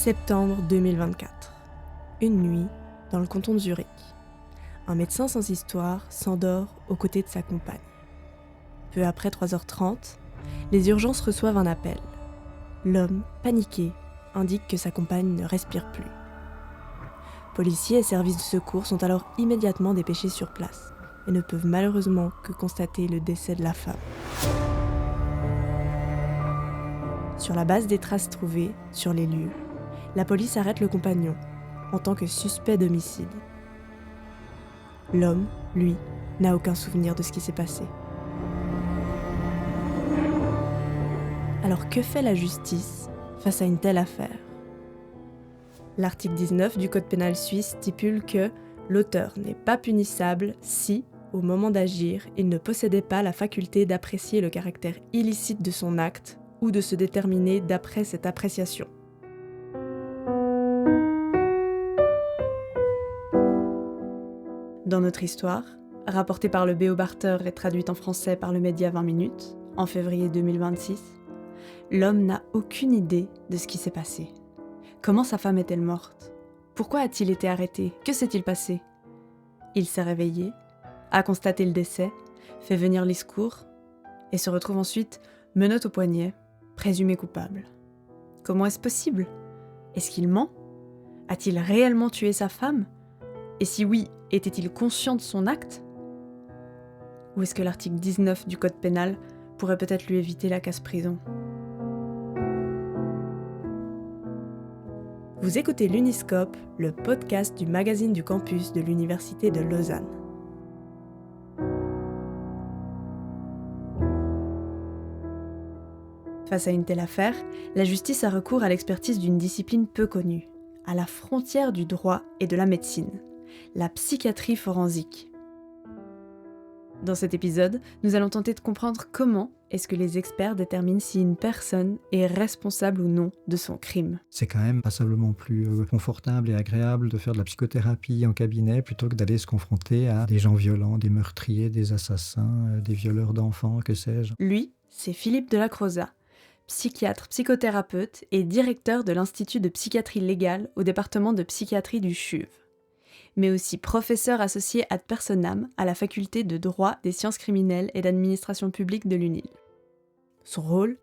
Septembre 2024. Une nuit, dans le canton de Zurich. Un médecin sans histoire s'endort aux côtés de sa compagne. Peu après 3h30, les urgences reçoivent un appel. L'homme, paniqué, indique que sa compagne ne respire plus. Policiers et services de secours sont alors immédiatement dépêchés sur place et ne peuvent malheureusement que constater le décès de la femme. Sur la base des traces trouvées sur les lieux, la police arrête le compagnon en tant que suspect d'homicide. L'homme, lui, n'a aucun souvenir de ce qui s'est passé. Alors que fait la justice face à une telle affaire ? L'article 19 du Code pénal suisse stipule que l'auteur n'est pas punissable si, au moment d'agir, il ne possédait pas la faculté d'apprécier le caractère illicite de son acte ou de se déterminer d'après cette appréciation. Dans notre histoire, rapportée par le Beobachter et traduite en français par le média 20 minutes, en février 2026, l'homme n'a aucune idée de ce qui s'est passé. Comment sa femme est-elle morte ? Pourquoi a-t-il été arrêté ? Que s'est-il passé ? Il s'est réveillé, a constaté le décès, fait venir les secours et se retrouve ensuite menottes au poignet, présumé coupable. Comment est-ce possible ? Est-ce qu'il ment ? A-t-il réellement tué sa femme ? Et si oui, était-il conscient de son acte ? Ou est-ce que l'article 19 du Code pénal pourrait peut-être lui éviter la casse-prison ? Vous écoutez l'Uniscope, le podcast du magazine du campus de l'Université de Lausanne. Face à une telle affaire, la justice a recours à l'expertise d'une discipline peu connue, à la frontière du droit et de la médecine, la psychiatrie forensique. Dans cet épisode, nous allons tenter de comprendre comment est-ce que les experts déterminent si une personne est responsable ou non de son crime. C'est quand même passablement plus confortable et agréable de faire de la psychothérapie en cabinet plutôt que d'aller se confronter à des gens violents, des meurtriers, des assassins, des violeurs d'enfants, que sais-je. Lui, c'est Philippe Delacroza, psychiatre, psychothérapeute et directeur de l'Institut de psychiatrie légale au département de psychiatrie du CHUV, mais aussi professeur associé ad personam à la faculté de droit des sciences criminelles et d'administration publique de l'UNIL. Son rôle ?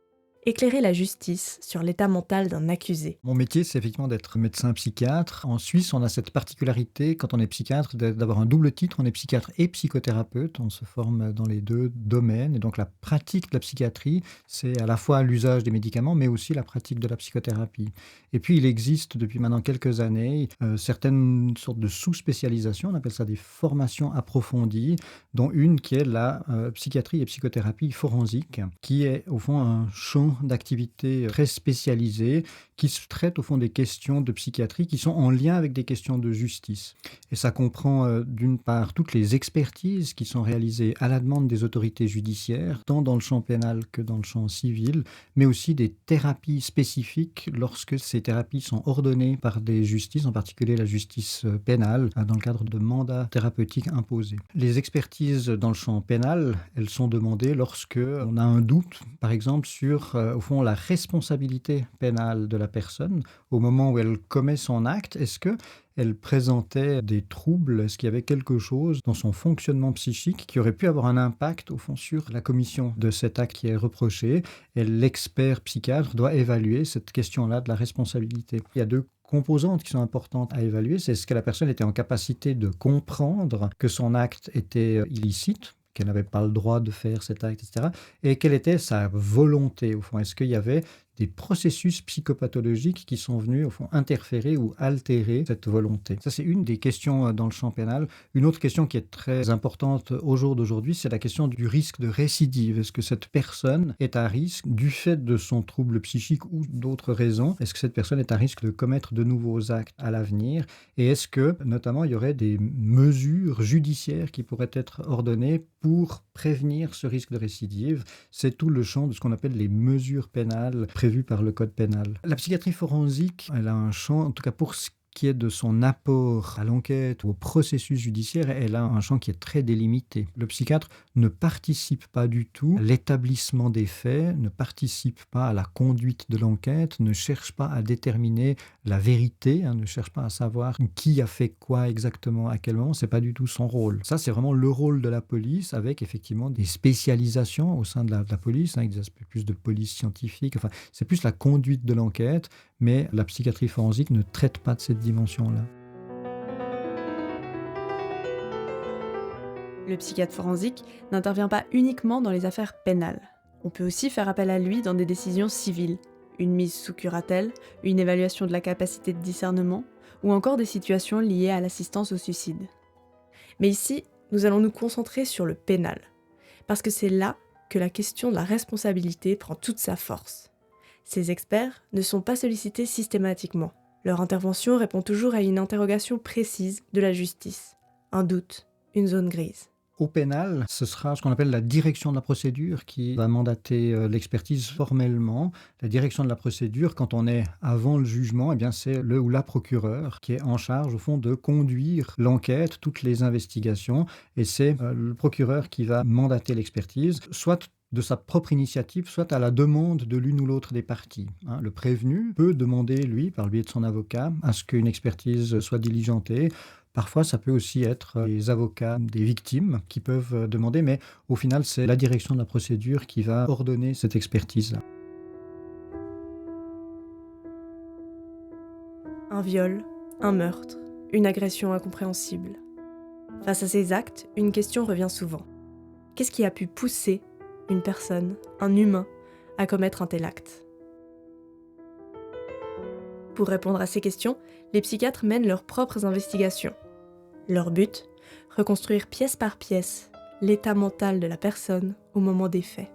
Éclairer la justice sur l'état mental d'un accusé. Mon métier, c'est effectivement d'être médecin psychiatre. En Suisse, on a cette particularité, quand on est psychiatre, d'avoir un double titre. On est psychiatre et psychothérapeute. On se forme dans les deux domaines. Et donc, la pratique de la psychiatrie, c'est à la fois l'usage des médicaments, mais aussi la pratique de la psychothérapie. Et puis, il existe depuis maintenant quelques années certaines sortes de sous-spécialisations. On appelle ça des formations approfondies, dont une qui est la psychiatrie et psychothérapie forensique, qui est au fond un champ d'activités très spécialisées qui traitent au fond des questions de psychiatrie qui sont en lien avec des questions de justice. Et ça comprend d'une part toutes les expertises qui sont réalisées à la demande des autorités judiciaires, tant dans le champ pénal que dans le champ civil, mais aussi des thérapies spécifiques lorsque ces thérapies sont ordonnées par des justices, en particulier la justice pénale, dans le cadre de mandats thérapeutiques imposés. Les expertises dans le champ pénal, elles sont demandées lorsque on a un doute, par exemple, sur au fond la responsabilité pénale de la personne au moment où elle commet son acte. Est-ce qu'elle présentait des troubles? Est-ce qu'il y avait quelque chose dans son fonctionnement psychique qui aurait pu avoir un impact au fond sur la commission de cet acte qui est reproché? Et l'expert psychiatre doit évaluer cette question-là de la responsabilité. Il y a deux composantes qui sont importantes à évaluer. C'est ce que la personne était en capacité de comprendre que son acte était illicite, qu'elle n'avait pas le droit de faire cet acte, etc. Et quelle était sa volonté, au fond. Est-ce qu'il y avait des processus psychopathologiques qui sont venus, au fond, interférer ou altérer cette volonté? Ça, c'est une des questions dans le champ pénal. Une autre question qui est très importante au jour d'aujourd'hui, c'est la question du risque de récidive. Est-ce que cette personne est à risque, du fait de son trouble psychique ou d'autres raisons, est-ce que cette personne est à risque de commettre de nouveaux actes à l'avenir? Et est-ce que, notamment, il y aurait des mesures judiciaires qui pourraient être ordonnées pour prévenir ce risque de récidive? C'est tout le champ de ce qu'on appelle les mesures pénales prévues par le Code pénal. La psychiatrie forensique, elle a un champ, en tout cas pour ce qui est de son apport à l'enquête ou au processus judiciaire, elle a un champ qui est très délimité. Le psychiatre ne participe pas du tout à l'établissement des faits, ne participe pas à la conduite de l'enquête, ne cherche pas à déterminer la vérité, ne cherche pas à savoir qui a fait quoi exactement à quel moment, c'est pas du tout son rôle. Ça, c'est vraiment le rôle de la police, avec effectivement des spécialisations au sein de la police, avec des aspects plus de police scientifique, enfin, c'est plus la conduite de l'enquête, mais la psychiatrie forensique ne traite pas de cette dimension-là. Le psychiatre forensique n'intervient pas uniquement dans les affaires pénales. On peut aussi faire appel à lui dans des décisions civiles, une mise sous curatelle, une évaluation de la capacité de discernement, ou encore des situations liées à l'assistance au suicide. Mais ici, nous allons nous concentrer sur le pénal, parce que c'est là que la question de la responsabilité prend toute sa force. Ces experts ne sont pas sollicités systématiquement. Leur intervention répond toujours à une interrogation précise de la justice, un doute, une zone grise. Au pénal, ce sera ce qu'on appelle la direction de la procédure qui va mandater l'expertise formellement. La direction de la procédure, quand on est avant le jugement, eh bien c'est le ou la procureure qui est en charge, au fond, de conduire l'enquête, toutes les investigations. Et c'est le procureur qui va mandater l'expertise, soit de sa propre initiative, soit à la demande de l'une ou l'autre des parties. Le prévenu peut demander, lui, par le biais de son avocat, à ce qu'une expertise soit diligentée. Parfois, ça peut aussi être les avocats des victimes qui peuvent demander, mais au final, c'est la direction de la procédure qui va ordonner cette expertise-là. Un viol, un meurtre, une agression incompréhensible. Face à ces actes, une question revient souvent. Qu'est-ce qui a pu pousser une personne, un humain, à commettre un tel acte ? Pour répondre à ces questions, les psychiatres mènent leurs propres investigations. Leur but ? Reconstruire pièce par pièce l'état mental de la personne au moment des faits.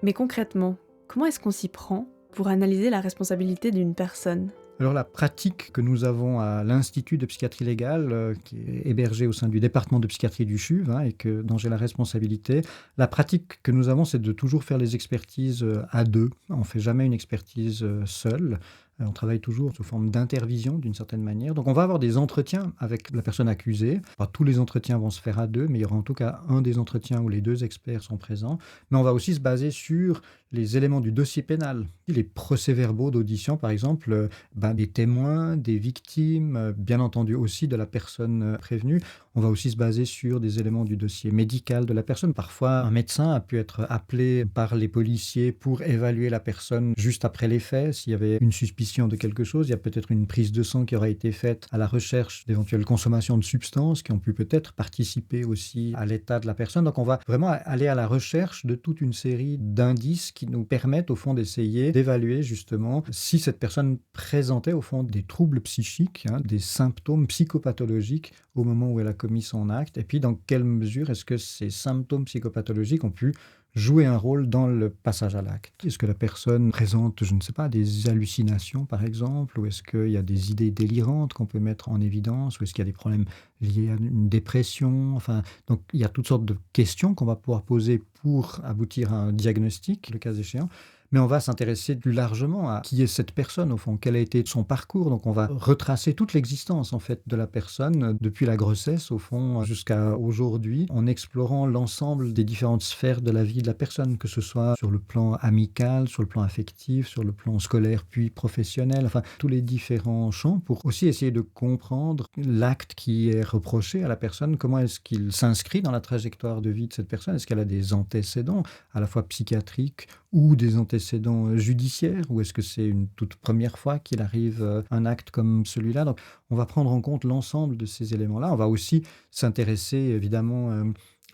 Mais concrètement, comment est-ce qu'on s'y prend pour analyser la responsabilité d'une personne ? Alors la pratique que nous avons à l'Institut de psychiatrie légale, qui est hébergé au sein du département de psychiatrie du CHUV, et dont j'ai la responsabilité, la pratique que nous avons, c'est de toujours faire les expertises à deux. On ne fait jamais une expertise seule. On travaille toujours sous forme d'intervision d'une certaine manière. Donc on va avoir des entretiens avec la personne accusée. Pas tous les entretiens vont se faire à deux, mais il y aura en tout cas un des entretiens où les deux experts sont présents. Mais on va aussi se baser sur les éléments du dossier pénal. Les procès-verbaux d'audition, par exemple, des témoins, des victimes, bien entendu aussi de la personne prévenue. On va aussi se baser sur des éléments du dossier médical de la personne. Parfois, un médecin a pu être appelé par les policiers pour évaluer la personne juste après les faits. S'il y avait une suspicion de quelque chose, il y a peut-être une prise de sang qui aura été faite à la recherche d'éventuelles consommations de substances qui ont pu peut-être participer aussi à l'état de la personne. Donc on va vraiment aller à la recherche de toute une série d'indices qui nous permettent au fond d'essayer d'évaluer justement si cette personne présentait au fond des troubles psychiques, des symptômes psychopathologiques au moment où elle a commis son acte, et puis dans quelle mesure est-ce que ces symptômes psychopathologiques ont pu jouer un rôle dans le passage à l'acte. Est-ce que la personne présente, je ne sais pas, des hallucinations par exemple, ou est-ce qu'il y a des idées délirantes qu'on peut mettre en évidence, ou est-ce qu'il y a des problèmes liés à une dépression, donc il y a toutes sortes de questions qu'on va pouvoir poser pour aboutir à un diagnostic, le cas échéant. Mais on va s'intéresser plus largement à qui est cette personne, au fond, quel a été son parcours. Donc on va retracer toute l'existence, en fait, de la personne, depuis la grossesse, au fond, jusqu'à aujourd'hui, en explorant l'ensemble des différentes sphères de la vie de la personne, que ce soit sur le plan amical, sur le plan affectif, sur le plan scolaire, puis professionnel, tous les différents champs, pour aussi essayer de comprendre l'acte qui est reproché à la personne, comment est-ce qu'il s'inscrit dans la trajectoire de vie de cette personne, est-ce qu'elle a des antécédents, à la fois psychiatriques ou des antécédents judiciaires, ou est-ce que c'est une toute première fois qu'il arrive un acte comme celui-là. Donc on va prendre en compte l'ensemble de ces éléments-là. On va aussi s'intéresser évidemment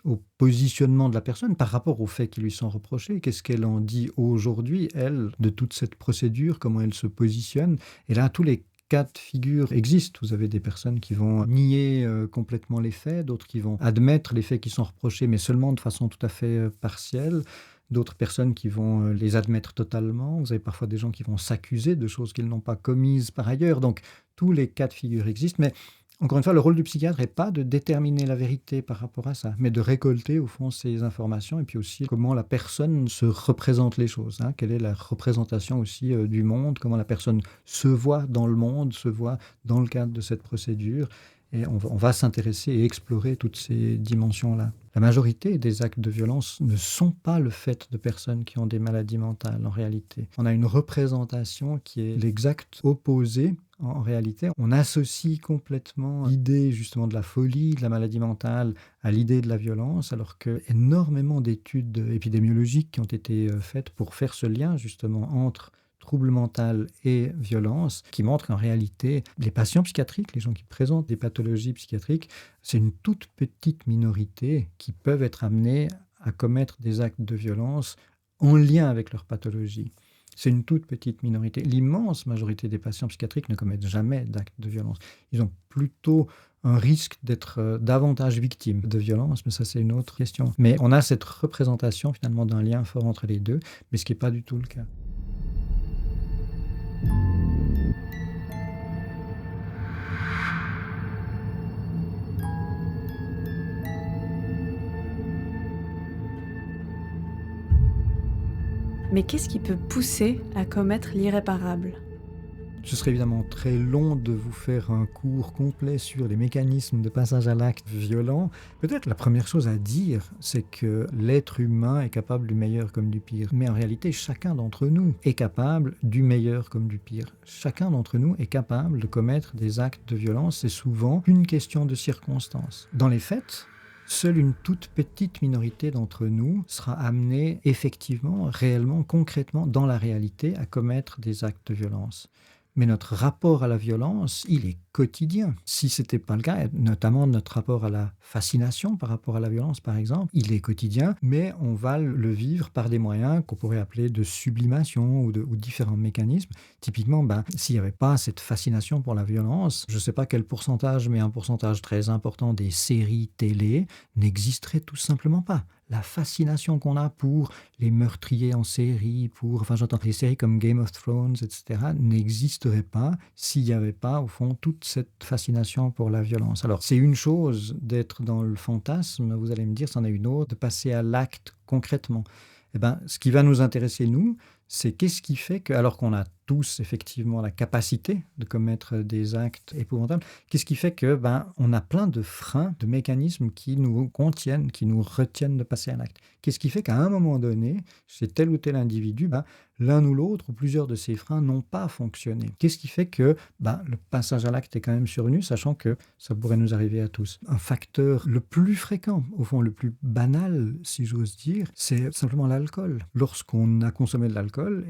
au positionnement de la personne par rapport aux faits qui lui sont reprochés. Qu'est-ce qu'elle en dit aujourd'hui, elle, de toute cette procédure, comment elle se positionne. Et là, tous les cas de figure existent. Vous avez des personnes qui vont nier complètement les faits, d'autres qui vont admettre les faits qui sont reprochés, mais seulement de façon tout à fait partielle. D'autres personnes qui vont les admettre totalement. Vous avez parfois des gens qui vont s'accuser de choses qu'ils n'ont pas commises par ailleurs. Donc, tous les cas de figure existent, mais Encore une fois, le rôle du psychiatre n'est pas de déterminer la vérité par rapport à ça, mais de récolter au fond ces informations et puis aussi comment la personne se représente les choses, hein. Quelle est la représentation aussi du monde, comment la personne se voit dans le monde, se voit dans le cadre de cette procédure. Et on va s'intéresser et explorer toutes ces dimensions-là. La majorité des actes de violence ne sont pas le fait de personnes qui ont des maladies mentales, en réalité. On a une représentation qui est l'exact opposé. En réalité, on associe complètement l'idée justement de la folie, de la maladie mentale, à l'idée de la violence, alors que énormément d'études épidémiologiques qui ont été faites pour faire ce lien justement entre trouble mental et violence, qui montrent qu'en réalité, les patients psychiatriques, les gens qui présentent des pathologies psychiatriques, c'est une toute petite minorité qui peuvent être amenés à commettre des actes de violence en lien avec leur pathologie. C'est une toute petite minorité. L'immense majorité des patients psychiatriques ne commettent jamais d'actes de violence. Ils ont plutôt un risque d'être davantage victimes de violence, mais ça c'est une autre question. Mais on a cette représentation finalement d'un lien fort entre les deux, mais ce qui n'est pas du tout le cas. Mais qu'est-ce qui peut pousser à commettre l'irréparable? Ce serait évidemment très long de vous faire un cours complet sur les mécanismes de passage à l'acte violent. Peut-être la première chose à dire, c'est que l'être humain est capable du meilleur comme du pire. Mais en réalité, chacun d'entre nous est capable du meilleur comme du pire. Chacun d'entre nous est capable de commettre des actes de violence. C'est souvent une question de circonstances. Dans les faits, seule une toute petite minorité d'entre nous sera amenée effectivement, réellement, concrètement, dans la réalité, à commettre des actes de violence. Mais notre rapport à la violence, il est quotidien. Si ce n'était pas le cas, notamment notre rapport à la fascination par rapport à la violence, par exemple, il est quotidien, mais on va le vivre par des moyens qu'on pourrait appeler de sublimation ou différents mécanismes. Typiquement, s'il n'y avait pas cette fascination pour la violence, je ne sais pas quel pourcentage, mais un pourcentage très important des séries télé n'existerait tout simplement pas. La fascination qu'on a pour les meurtriers en série, j'entends des séries comme Game of Thrones, etc., n'existerait pas s'il n'y avait pas, au fond, toute cette fascination pour la violence. Alors, c'est une chose d'être dans le fantasme, vous allez me dire, c'en est une autre, de passer à l'acte concrètement. Ce qui va nous intéresser, nous, c'est qu'est-ce qui fait que, alors qu'on a tous effectivement la capacité de commettre des actes épouvantables, qu'est-ce qui fait que on a plein de freins, de mécanismes qui nous contiennent, qui nous retiennent de passer à l'acte. Qu'est-ce qui fait qu'à un moment donné, chez tel ou tel individu, l'un ou l'autre ou plusieurs de ces freins n'ont pas fonctionné. Qu'est-ce qui fait que le passage à l'acte est quand même survenu, sachant que ça pourrait nous arriver à tous. Un facteur le plus fréquent, au fond le plus banal, si j'ose dire, c'est simplement l'alcool. Lorsqu'on a consommé de l'alcool,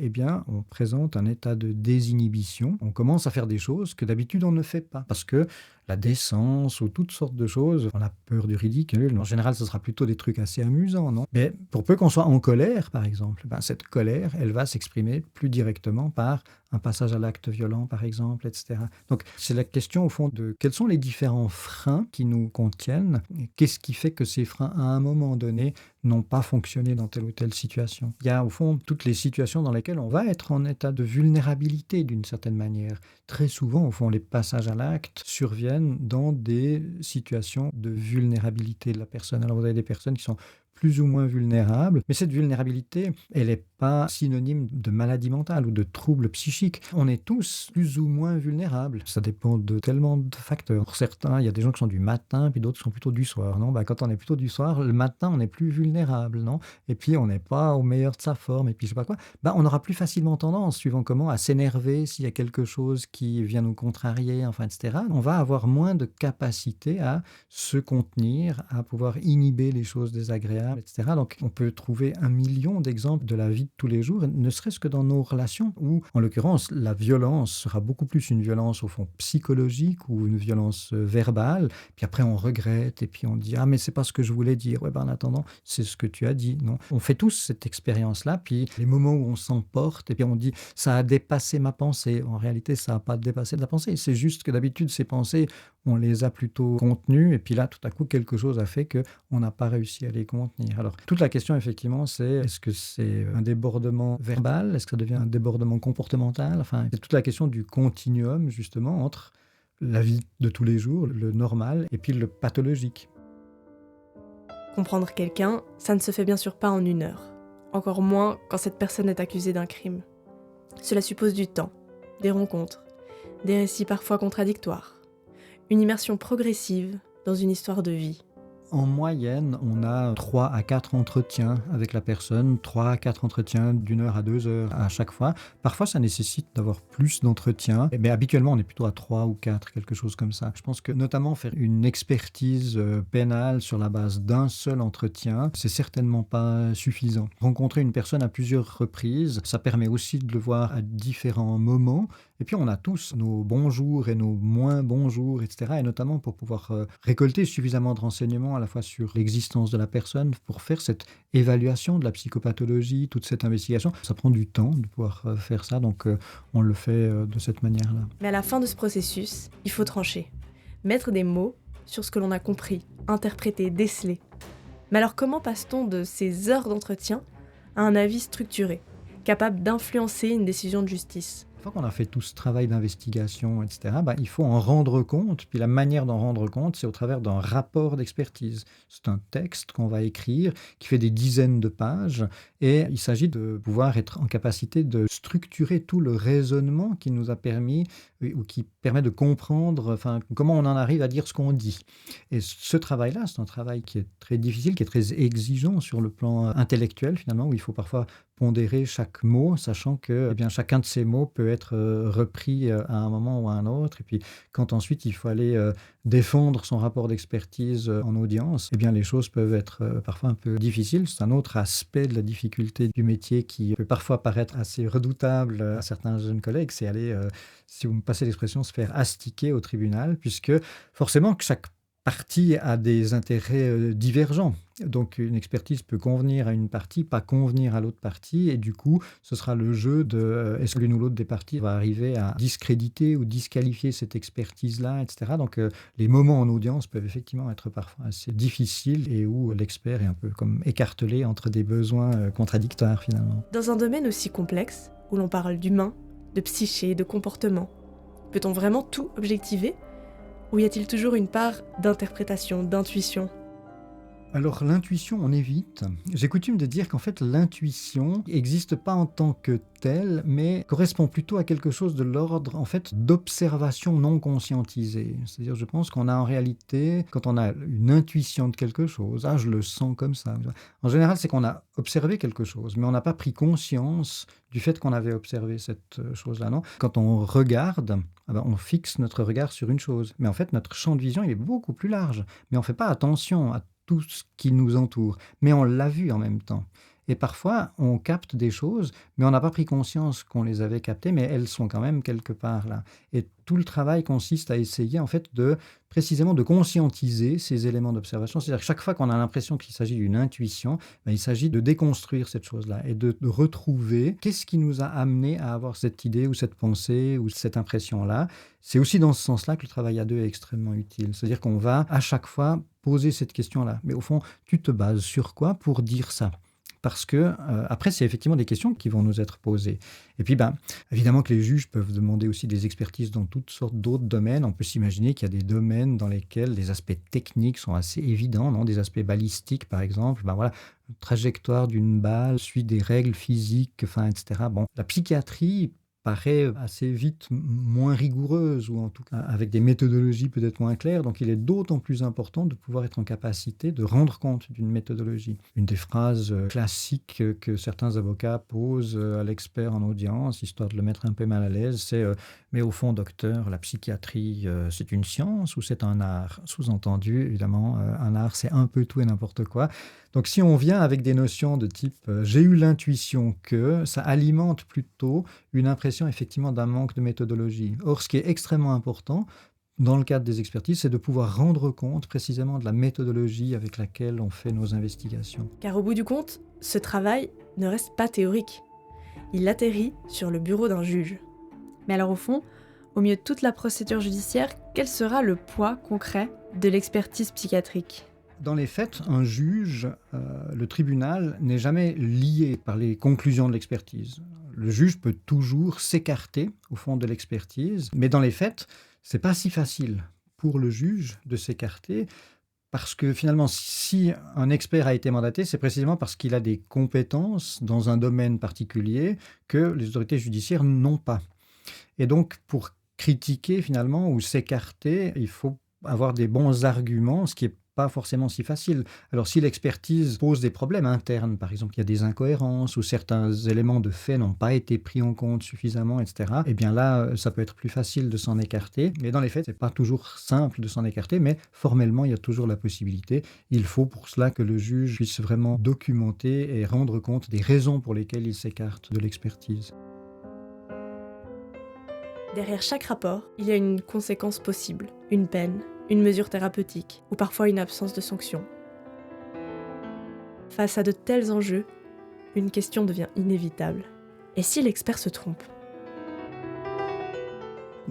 on présente un état de désinhibition. On commence à faire des choses que d'habitude on ne fait pas, parce que la décence ou toutes sortes de choses, on a peur du ridicule. En général, ce sera plutôt des trucs assez amusants, non ? Mais pour peu qu'on soit en colère, par exemple, cette colère, elle va s'exprimer plus directement par un passage à l'acte violent, par exemple, etc. Donc, c'est la question, au fond, de quels sont les différents freins qui nous contiennent et qu'est-ce qui fait que ces freins, à un moment donné, n'ont pas fonctionné dans telle ou telle situation. Il y a, au fond, toutes les situations dans lesquelles on va être en état de vulnérabilité, d'une certaine manière. Très souvent, au fond, les passages à l'acte surviennent dans des situations de vulnérabilité de la personne. Alors, vous avez des personnes qui sont plus ou moins vulnérables, mais cette vulnérabilité, elle n'est pas synonyme de maladie mentale ou de trouble psychique. On est tous plus ou moins vulnérables. Ça dépend de tellement de facteurs. Pour certains, il y a des gens qui sont du matin, puis d'autres qui sont plutôt du soir. Non, quand on est plutôt du soir, le matin, on est plus vulnérable, non ? Et puis, on n'est pas au meilleur de sa forme, et puis je sais pas quoi. On aura plus facilement tendance, suivant comment, à s'énerver s'il y a quelque chose qui vient nous contrarier, etc. On va avoir moins de capacité à se contenir, à pouvoir inhiber les choses désagréables, etc. Donc, on peut trouver 1 million d'exemples de la vie de tous les jours, ne serait-ce que dans nos relations, où, en l'occurrence, la violence sera beaucoup plus une violence, au fond, psychologique ou une violence verbale. Puis après, on regrette, et puis on dit « Ah, mais c'est pas ce que je voulais dire. » Ouais, en attendant, c'est ce que tu as dit, non ? On fait tous cette expérience-là, puis les moments où on s'emporte, et puis on dit « Ça a dépassé ma pensée. » En réalité, ça n'a pas dépassé de la pensée. C'est juste que d'habitude, ces pensées, on les a plutôt contenues, et puis là, tout à coup, quelque chose a fait qu'on n'a pas réussi à les contenir. Alors, toute la question, effectivement, c'est est-ce que c'est un débordement verbal ? Est-ce que ça devient un débordement comportemental ? C'est toute la question du continuum, justement, entre la vie de tous les jours, le normal, et puis le pathologique. Comprendre quelqu'un, ça ne se fait bien sûr pas en 1 heure. Encore moins quand cette personne est accusée d'un crime. Cela suppose du temps, des rencontres, des récits parfois contradictoires. Une immersion progressive dans une histoire de vie. En moyenne, on a 3 à 4 entretiens avec la personne, 3 à 4 entretiens d'1 heure à 2 heures à chaque fois. Parfois, ça nécessite d'avoir plus d'entretiens, mais habituellement, on est plutôt à 3 ou 4, quelque chose comme ça. Je pense que notamment faire une expertise pénale sur la base d'un seul entretien, c'est certainement pas suffisant. Rencontrer une personne à plusieurs reprises, ça permet aussi de le voir à différents moments. Et puis on a tous nos bons jours et nos moins bons jours, etc. Et notamment pour pouvoir récolter suffisamment de renseignements à la fois sur l'existence de la personne, pour faire cette évaluation de la psychopathologie, toute cette investigation. Ça prend du temps de pouvoir faire ça, donc on le fait de cette manière-là. Mais à la fin de ce processus, il faut trancher. Mettre des mots sur ce que l'on a compris, interprété, décelé. Mais alors comment passe-t-on de ces heures d'entretien à un avis structuré, capable d'influencer une décision de justice ? Une fois qu'on a fait tout ce travail d'investigation, etc., il faut en rendre compte. Puis la manière d'en rendre compte, c'est au travers d'un rapport d'expertise. C'est un texte qu'on va écrire qui fait des dizaines de pages et il s'agit de pouvoir être en capacité de structurer tout le raisonnement qui nous a permis ou qui permet de comprendre comment on en arrive à dire ce qu'on dit. Et ce travail-là, c'est un travail qui est très difficile, qui est très exigeant sur le plan intellectuel finalement, où il faut parfois pondérer chaque mot, sachant que chacun de ces mots peut être repris à un moment ou à un autre. Et puis quand ensuite il faut aller défendre son rapport d'expertise en audience, les choses peuvent être parfois un peu difficiles. C'est un autre aspect de la difficulté du métier qui peut parfois paraître assez redoutable à certains jeunes collègues, c'est aller, si vous me passez l'expression, se faire astiquer au tribunal, puisque forcément que chaque partie a des intérêts divergents. Donc une expertise peut convenir à une partie, pas convenir à l'autre partie, et du coup, ce sera le jeu de est-ce que l'une ou l'autre des parties va arriver à discréditer ou disqualifier cette expertise-là, etc. Donc les moments en audience peuvent effectivement être parfois assez difficiles et où l'expert est un peu comme écartelé entre des besoins contradictoires finalement. Dans un domaine aussi complexe, où l'on parle d'humain, de psyché, de comportement, peut-on vraiment tout objectiver ? Ou y a-t-il toujours une part d'interprétation, d'intuition ? Alors l'intuition, on évite. J'ai coutume de dire qu'en fait l'intuition n'existe pas en tant que telle, mais correspond plutôt à quelque chose de l'ordre en fait d'observation non conscientisée. C'est-à-dire, je pense qu'on a en réalité, quand on a une intuition de quelque chose, je le sens comme ça. En général, c'est qu'on a observé quelque chose, mais on n'a pas pris conscience du fait qu'on avait observé cette chose-là, non ? Quand on regarde, on fixe notre regard sur une chose, mais en fait notre champ de vision il est beaucoup plus large, mais on ne fait pas attention à tout ce qui nous entoure, mais on l'a vu en même temps. Et parfois, on capte des choses, mais on n'a pas pris conscience qu'on les avait captées, mais elles sont quand même quelque part là. Et tout le travail consiste à essayer, en fait, précisément de conscientiser ces éléments d'observation. C'est-à-dire que chaque fois qu'on a l'impression qu'il s'agit d'une intuition, il s'agit de déconstruire cette chose-là et de retrouver qu'est-ce qui nous a amené à avoir cette idée ou cette pensée ou cette impression-là. C'est aussi dans ce sens-là que le travail à deux est extrêmement utile. C'est-à-dire qu'on va à chaque fois poser cette question-là. Mais au fond, tu te bases sur quoi pour dire ça ? Parce que après, c'est effectivement des questions qui vont nous être posées. Et puis, évidemment que les juges peuvent demander aussi des expertises dans toutes sortes d'autres domaines. On peut s'imaginer qu'il y a des domaines dans lesquels les aspects techniques sont assez évidents, non ? Des aspects balistiques, par exemple. Une trajectoire d'une balle suit des règles physiques, etc. La psychiatrie paraît assez vite moins rigoureuse, ou en tout cas avec des méthodologies peut-être moins claires. Donc il est d'autant plus important de pouvoir être en capacité de rendre compte d'une méthodologie. Une des phrases classiques que certains avocats posent à l'expert en audience, histoire de le mettre un peu mal à l'aise, c'est mais au fond, docteur, la psychiatrie, c'est une science ou c'est un art ? Sous-entendu, évidemment, un art, c'est un peu tout et n'importe quoi. Donc si on vient avec des notions de type « j'ai eu l'intuition que », ça alimente plutôt une impression effectivement d'un manque de méthodologie. Or, ce qui est extrêmement important dans le cadre des expertises, c'est de pouvoir rendre compte précisément de la méthodologie avec laquelle on fait nos investigations. Car au bout du compte, ce travail ne reste pas théorique. Il atterrit sur le bureau d'un juge. Mais alors au fond, au milieu de toute la procédure judiciaire, quel sera le poids concret de l'expertise psychiatrique ? Dans les faits, un juge, le tribunal, n'est jamais lié par les conclusions de l'expertise. Le juge peut toujours s'écarter, au fond, de l'expertise, mais dans les faits, C'est pas si facile pour le juge de s'écarter parce que finalement, si un expert a été mandaté, c'est précisément parce qu'il a des compétences dans un domaine particulier que les autorités judiciaires n'ont pas. Et donc, pour critiquer finalement ou s'écarter, il faut avoir des bons arguments, ce qui est pas forcément si facile. Alors si l'expertise pose des problèmes internes, par exemple, il y a des incohérences ou certains éléments de fait n'ont pas été pris en compte suffisamment, etc., eh bien là, ça peut être plus facile de s'en écarter. Mais dans les faits, c'est pas toujours simple de s'en écarter, mais formellement, il y a toujours la possibilité. Il faut pour cela que le juge puisse vraiment documenter et rendre compte des raisons pour lesquelles il s'écarte de l'expertise. Derrière chaque rapport, il y a une conséquence possible, une peine, une mesure thérapeutique ou parfois une absence de sanction. Face à de tels enjeux, une question devient inévitable. Et si l'expert se trompe ?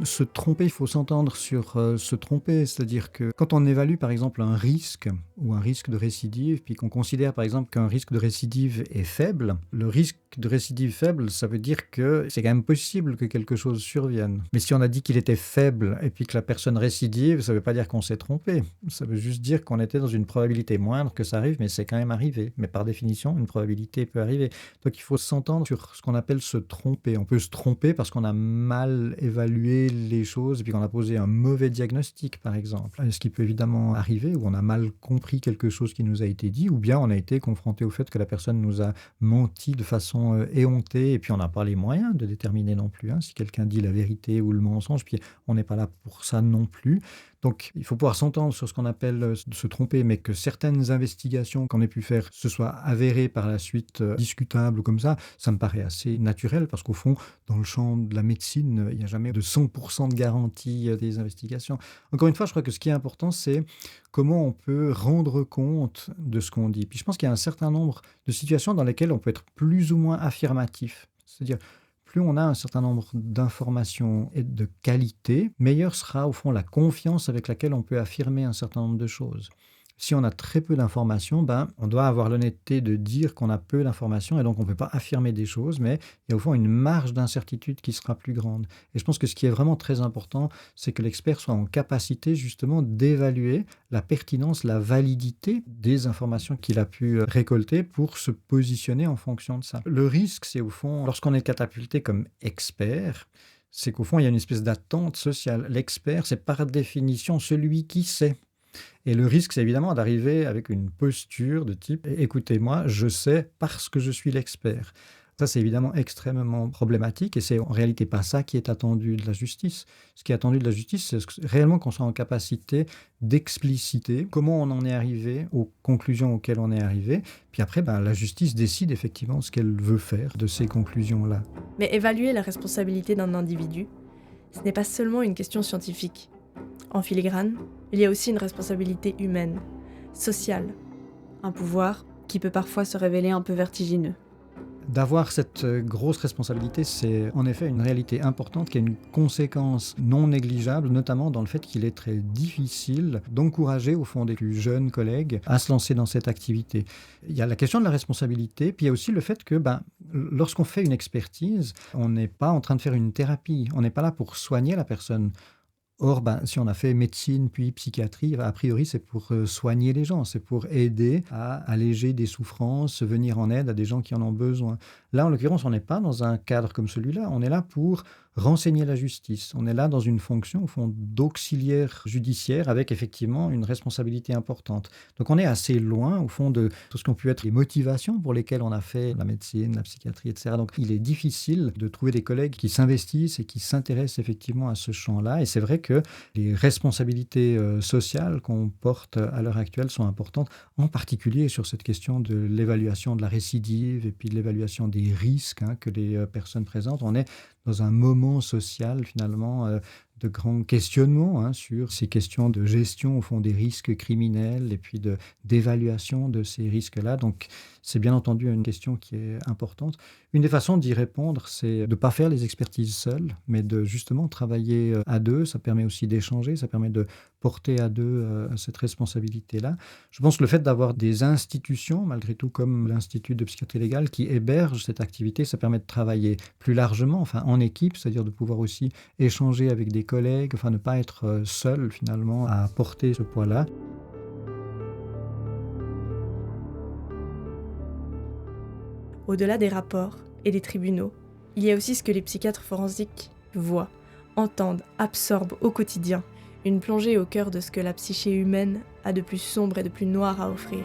Se tromper, il faut s'entendre sur se tromper, c'est-à-dire que quand on évalue par exemple un risque ou un risque de récidive, puis qu'on considère par exemple qu'un risque de récidive est faible, le risque de récidive faible, ça veut dire que c'est quand même possible que quelque chose survienne. Mais si on a dit qu'il était faible et puis que la personne récidive, ça ne veut pas dire qu'on s'est trompé. Ça veut juste dire qu'on était dans une probabilité moindre que ça arrive, mais c'est quand même arrivé. Mais par définition, une probabilité peut arriver. Donc il faut s'entendre sur ce qu'on appelle se tromper. On peut se tromper parce qu'on a mal évalué les choses et puis qu'on a posé un mauvais diagnostic, par exemple. Ce qui peut évidemment arriver, où on a mal compris quelque chose qui nous a été dit, ou bien on a été confronté au fait que la personne nous a menti de façon éhontée, et puis on n'a pas les moyens de déterminer non plus si quelqu'un dit la vérité ou le mensonge, puis on n'est pas là pour ça non plus. Donc, il faut pouvoir s'entendre sur ce qu'on appelle se tromper, mais que certaines investigations qu'on ait pu faire se soient avérées par la suite discutables ou comme ça me paraît assez naturel, parce qu'au fond, dans le champ de la médecine, il n'y a jamais de 100% de garantie des investigations. Encore une fois, je crois que ce qui est important, c'est comment on peut rendre compte de ce qu'on dit. Puis je pense qu'il y a un certain nombre de situations dans lesquelles on peut être plus ou moins affirmatif. C'est-à-dire, plus on a un certain nombre d'informations et de qualité, meilleure sera au fond la confiance avec laquelle on peut affirmer un certain nombre de choses. Si on a très peu d'informations, on doit avoir l'honnêteté de dire qu'on a peu d'informations et donc on ne peut pas affirmer des choses, mais il y a au fond une marge d'incertitude qui sera plus grande. Et je pense que ce qui est vraiment très important, c'est que l'expert soit en capacité justement d'évaluer la pertinence, la validité des informations qu'il a pu récolter pour se positionner en fonction de ça. Le risque, c'est au fond, lorsqu'on est catapulté comme expert, c'est qu'au fond, il y a une espèce d'attente sociale. L'expert, c'est par définition celui qui sait. Et le risque, c'est évidemment d'arriver avec une posture de type « écoutez-moi, je sais parce que je suis l'expert ». Ça, c'est évidemment extrêmement problématique et c'est en réalité pas ça qui est attendu de la justice. Ce qui est attendu de la justice, c'est réellement qu'on soit en capacité d'expliciter comment on en est arrivé, aux conclusions auxquelles on est arrivé. Puis après, la justice décide effectivement ce qu'elle veut faire de ces conclusions-là. Mais évaluer la responsabilité d'un individu, ce n'est pas seulement une question scientifique. En filigrane, il y a aussi une responsabilité humaine, sociale. Un pouvoir qui peut parfois se révéler un peu vertigineux. D'avoir cette grosse responsabilité, c'est en effet une réalité importante qui a une conséquence non négligeable, notamment dans le fait qu'il est très difficile d'encourager au fond des plus jeunes collègues à se lancer dans cette activité. Il y a la question de la responsabilité, puis il y a aussi le fait que lorsqu'on fait une expertise, on n'est pas en train de faire une thérapie, on n'est pas là pour soigner la personne. Or, si on a fait médecine puis psychiatrie, a priori, c'est pour soigner les gens, c'est pour aider à alléger des souffrances, venir en aide à des gens qui en ont besoin. Là, en l'occurrence, on n'est pas dans un cadre comme celui-là, on est là pour renseigner la justice. On est là dans une fonction, au fond, d'auxiliaire judiciaire avec effectivement une responsabilité importante. Donc on est assez loin, au fond, de tout ce qu'ont pu être les motivations pour lesquelles on a fait la médecine, la psychiatrie, etc. Donc il est difficile de trouver des collègues qui s'investissent et qui s'intéressent effectivement à ce champ-là. Et c'est vrai que les responsabilités sociales qu'on porte à l'heure actuelle sont importantes, en particulier sur cette question de l'évaluation de la récidive et puis de l'évaluation des risques que les personnes présentent. On est dans un moment social finalement de grands questionnements sur ces questions de gestion au fond des risques criminels et puis d'évaluation de ces risques-là. Donc c'est bien entendu une question qui est importante. Une des façons d'y répondre, c'est de ne pas faire les expertises seules, mais de justement travailler à deux. Ça permet aussi d'échanger, ça permet de porter à deux cette responsabilité-là. Je pense que le fait d'avoir des institutions, malgré tout, comme l'Institut de psychiatrie légale, qui héberge cette activité, ça permet de travailler plus largement, enfin en équipe, c'est-à-dire de pouvoir aussi échanger avec des collègues, enfin ne pas être seul finalement à porter ce poids-là. Au-delà des rapports et des tribunaux, il y a aussi ce que les psychiatres forensiques voient, entendent, absorbent au quotidien, une plongée au cœur de ce que la psyché humaine a de plus sombre et de plus noir à offrir.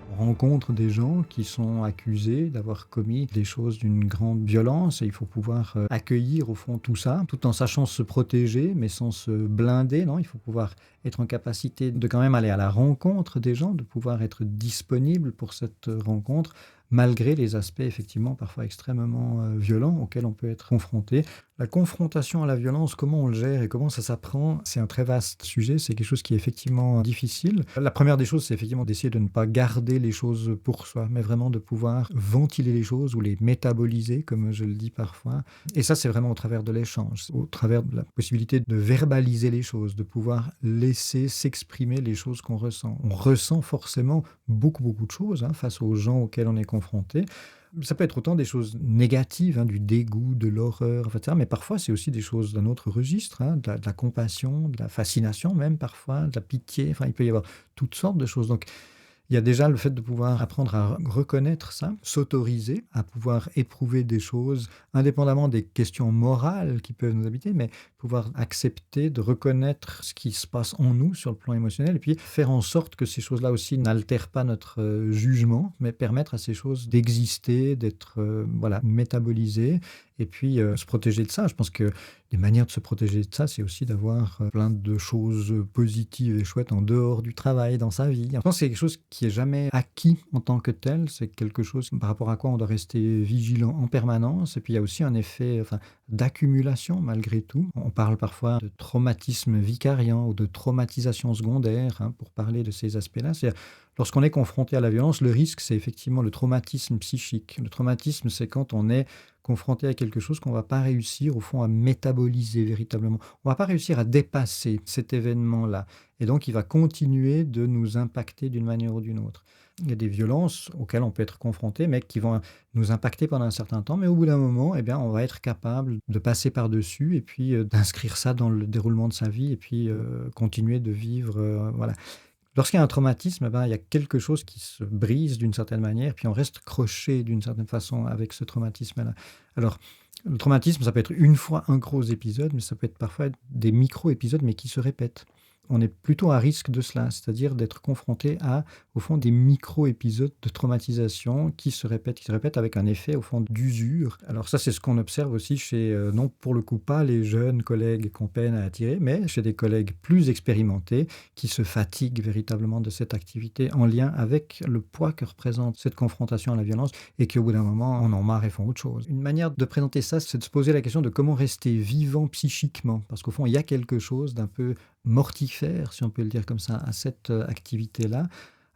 On rencontre des gens qui sont accusés d'avoir commis des choses d'une grande violence et il faut pouvoir accueillir au fond tout ça, tout en sachant se protéger mais sans se blinder, non ? Il faut pouvoir être en capacité de quand même aller à la rencontre des gens, de pouvoir être disponible pour cette rencontre, malgré les aspects effectivement parfois extrêmement violents auxquels on peut être confronté. La confrontation à la violence, comment on le gère et comment ça s'apprend, c'est un très vaste sujet, c'est quelque chose qui est effectivement difficile. La première des choses, c'est effectivement d'essayer de ne pas garder les choses pour soi, mais vraiment de pouvoir ventiler les choses ou les métaboliser, comme je le dis parfois. Et ça, c'est vraiment au travers de l'échange, au travers de la possibilité de verbaliser les choses, de pouvoir laisser s'exprimer les choses qu'on ressent. On ressent forcément beaucoup de choses face aux gens auxquels on est confronté. Ça peut être autant des choses négatives, du dégoût, de l'horreur, etc. Mais parfois, c'est aussi des choses d'un autre registre, de la compassion, de la fascination même parfois, de la pitié. Enfin, il peut y avoir toutes sortes de choses. Donc, il y a déjà le fait de pouvoir apprendre à reconnaître ça, s'autoriser à pouvoir éprouver des choses indépendamment des questions morales qui peuvent nous habiter, mais pouvoir accepter de reconnaître ce qui se passe en nous sur le plan émotionnel et puis faire en sorte que ces choses-là aussi n'altèrent pas notre jugement, mais permettre à ces choses d'exister, d'être métabolisées et puis se protéger de ça. Je pense que des manières de se protéger de ça, c'est aussi d'avoir plein de choses positives et chouettes en dehors du travail, dans sa vie. Je pense que c'est quelque chose qui est jamais acquis en tant que tel. C'est quelque chose par rapport à quoi on doit rester vigilant en permanence. Et puis il y a aussi un effet d'accumulation malgré tout. On parle parfois de traumatisme vicariant ou de traumatisation secondaire pour parler de ces aspects-là. C'est lorsqu'on est confronté à la violence, le risque, c'est effectivement le traumatisme psychique. Le traumatisme, c'est quand on est confronté à quelque chose qu'on ne va pas réussir, au fond, à métaboliser véritablement. On ne va pas réussir à dépasser cet événement-là. Et donc, il va continuer de nous impacter d'une manière ou d'une autre. Il y a des violences auxquelles on peut être confronté, mais qui vont nous impacter pendant un certain temps. Mais au bout d'un moment, on va être capable de passer par-dessus et puis d'inscrire ça dans le déroulement de sa vie et puis continuer de vivre. Lorsqu'il y a un traumatisme, il y a quelque chose qui se brise d'une certaine manière, puis on reste croché d'une certaine façon avec ce traumatisme-là. Alors, le traumatisme, ça peut être une fois un gros épisode, mais ça peut être parfois des micro-épisodes, mais qui se répètent. On est plutôt à risque de cela, c'est-à-dire d'être confronté à, au fond, des micro-épisodes de traumatisation qui se répètent avec un effet, au fond, d'usure. Alors ça, c'est ce qu'on observe aussi chez, non pour le coup, pas les jeunes collègues qu'on peine à attirer, mais chez des collègues plus expérimentés qui se fatiguent véritablement de cette activité en lien avec le poids que représente cette confrontation à la violence et qui, au bout d'un moment, en ont marre et font autre chose. Une manière de présenter ça, c'est de se poser la question de comment rester vivant psychiquement, parce qu'au fond, il y a quelque chose d'un peu mortifère, si on peut le dire comme ça, à cette activité-là.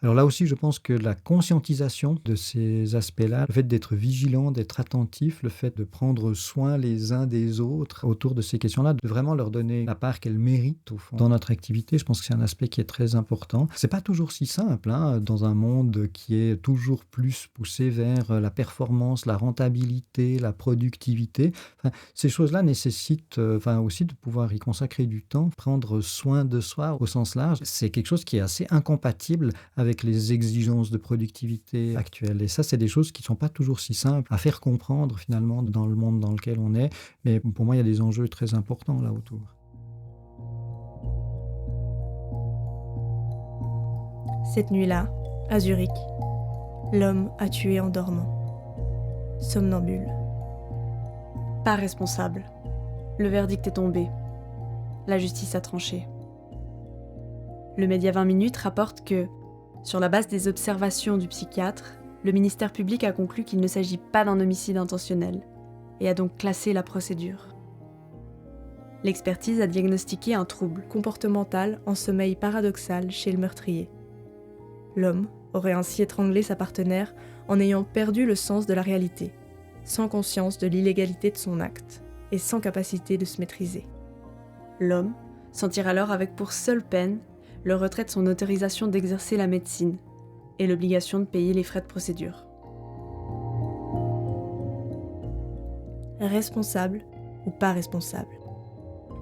Alors là aussi, je pense que la conscientisation de ces aspects-là, le fait d'être vigilant, d'être attentif, le fait de prendre soin les uns des autres autour de ces questions-là, de vraiment leur donner la part qu'elles méritent au fond dans notre activité, je pense que c'est un aspect qui est très important. C'est pas toujours si simple, dans un monde qui est toujours plus poussé vers la performance, la rentabilité, la productivité. Ces choses-là nécessitent aussi de pouvoir y consacrer du temps, prendre soin de soi au sens large. C'est quelque chose qui est assez incompatible avec les exigences de productivité actuelles. Et ça, c'est des choses qui ne sont pas toujours si simples à faire comprendre finalement dans le monde dans lequel on est. Mais pour moi, il y a des enjeux très importants là autour. Cette nuit-là, à Zurich, l'homme a tué en dormant. Somnambule. Pas responsable. Le verdict est tombé. La justice a tranché. Le média 20 minutes rapporte que, sur la base des observations du psychiatre, le ministère public a conclu qu'il ne s'agit pas d'un homicide intentionnel et a donc classé la procédure. L'expertise a diagnostiqué un trouble comportemental en sommeil paradoxal chez le meurtrier. L'homme aurait ainsi étranglé sa partenaire en ayant perdu le sens de la réalité, sans conscience de l'illégalité de son acte et sans capacité de se maîtriser. L'homme s'en tire alors avec pour seule peine le retrait de son autorisation d'exercer la médecine et l'obligation de payer les frais de procédure. Responsable ou pas responsable?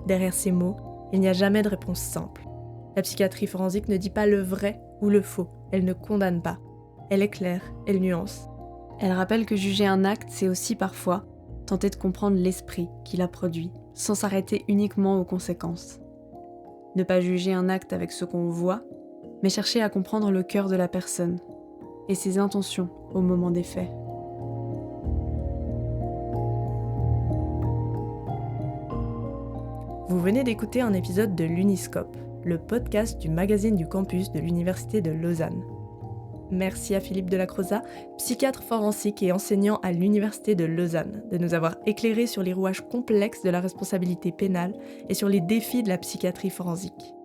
Derrière ces mots, il n'y a jamais de réponse simple. La psychiatrie forensique ne dit pas le vrai ou le faux, elle ne condamne pas. Elle éclaire, elle nuance. Elle rappelle que juger un acte, c'est aussi parfois tenter de comprendre l'esprit qui l'a produit, sans s'arrêter uniquement aux conséquences. Ne pas juger un acte avec ce qu'on voit, mais chercher à comprendre le cœur de la personne et ses intentions au moment des faits. Vous venez d'écouter un épisode de l'Uniscope, le podcast du magazine du campus de l'Université de Lausanne. Merci à Philippe Delacroza, psychiatre forensique et enseignant à l'Université de Lausanne, de nous avoir éclairés sur les rouages complexes de la responsabilité pénale et sur les défis de la psychiatrie forensique.